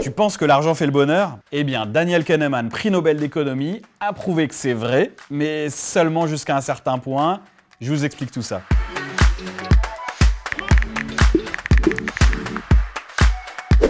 Tu penses que l'argent fait le bonheur? Eh bien, Daniel Kahneman, prix Nobel d'économie, a prouvé que c'est vrai, mais seulement jusqu'à un certain point. Je vous explique tout ça.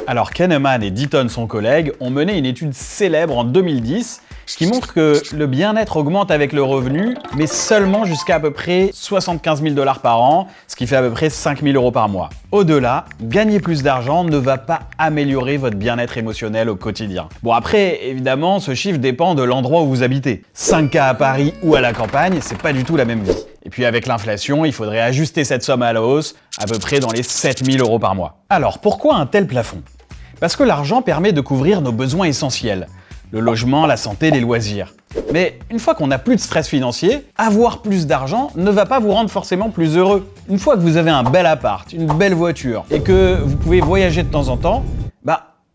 Alors Kahneman et Deaton, son collègue, ont mené une étude célèbre en 2010 qui montre que le bien-être augmente avec le revenu, mais seulement jusqu'à peu près 75 000 $ par an, ce qui fait à peu près 5 000 € par mois. Au-delà, gagner plus d'argent ne va pas améliorer votre bien-être émotionnel au quotidien. Bon après, évidemment, ce chiffre dépend de l'endroit où vous habitez. 5K à Paris ou à la campagne, c'est pas du tout la même vie. Et puis avec l'inflation, il faudrait ajuster cette somme à la hausse, à peu près dans les 7 000 € par mois. Alors pourquoi un tel plafond? Parce que l'argent permet de couvrir nos besoins essentiels. Le logement, la santé, les loisirs. Mais une fois qu'on n'a plus de stress financier, avoir plus d'argent ne va pas vous rendre forcément plus heureux. Une fois que vous avez un bel appart, une belle voiture et que vous pouvez voyager de temps en temps,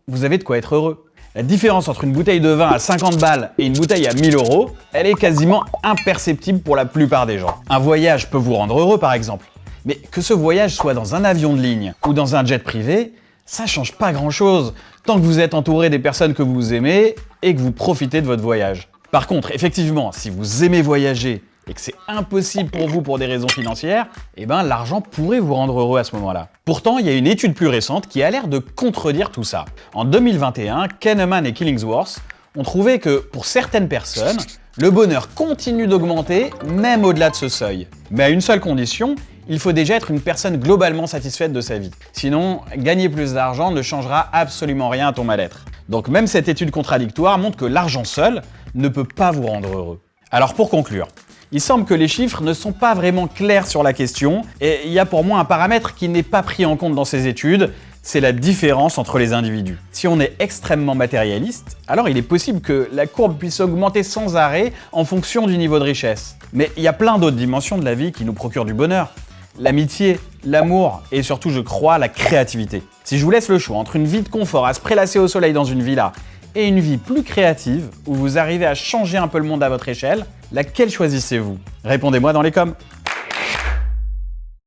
vous avez de quoi être heureux. La différence entre une bouteille de vin à 50 balles et une bouteille à 1000 €, elle est quasiment imperceptible pour la plupart des gens. Un voyage peut vous rendre heureux par exemple. Mais que ce voyage soit dans un avion de ligne ou dans un jet privé, ça change pas grand-chose tant que vous êtes entouré des personnes que vous aimez et que vous profitez de votre voyage. Par contre, effectivement, si vous aimez voyager et que c'est impossible pour vous pour des raisons financières, l'argent pourrait vous rendre heureux à ce moment-là. Pourtant, il y a une étude plus récente qui a l'air de contredire tout ça. En 2021, Kahneman et Killingsworth ont trouvé que pour certaines personnes, le bonheur continue d'augmenter même au-delà de ce seuil. Mais à une seule condition, il faut déjà être une personne globalement satisfaite de sa vie. Sinon, gagner plus d'argent ne changera absolument rien à ton mal-être. Donc même cette étude contradictoire montre que l'argent seul ne peut pas vous rendre heureux. Alors pour conclure, il semble que les chiffres ne sont pas vraiment clairs sur la question et il y a pour moi un paramètre qui n'est pas pris en compte dans ces études, c'est la différence entre les individus. Si on est extrêmement matérialiste, alors il est possible que la courbe puisse augmenter sans arrêt en fonction du niveau de richesse. Mais il y a plein d'autres dimensions de la vie qui nous procurent du bonheur. L'amitié, l'amour et surtout, je crois, la créativité. Si je vous laisse le choix entre une vie de confort à se prélasser au soleil dans une villa et une vie plus créative où vous arrivez à changer un peu le monde à votre échelle, laquelle choisissez-vous? Répondez-moi dans les coms.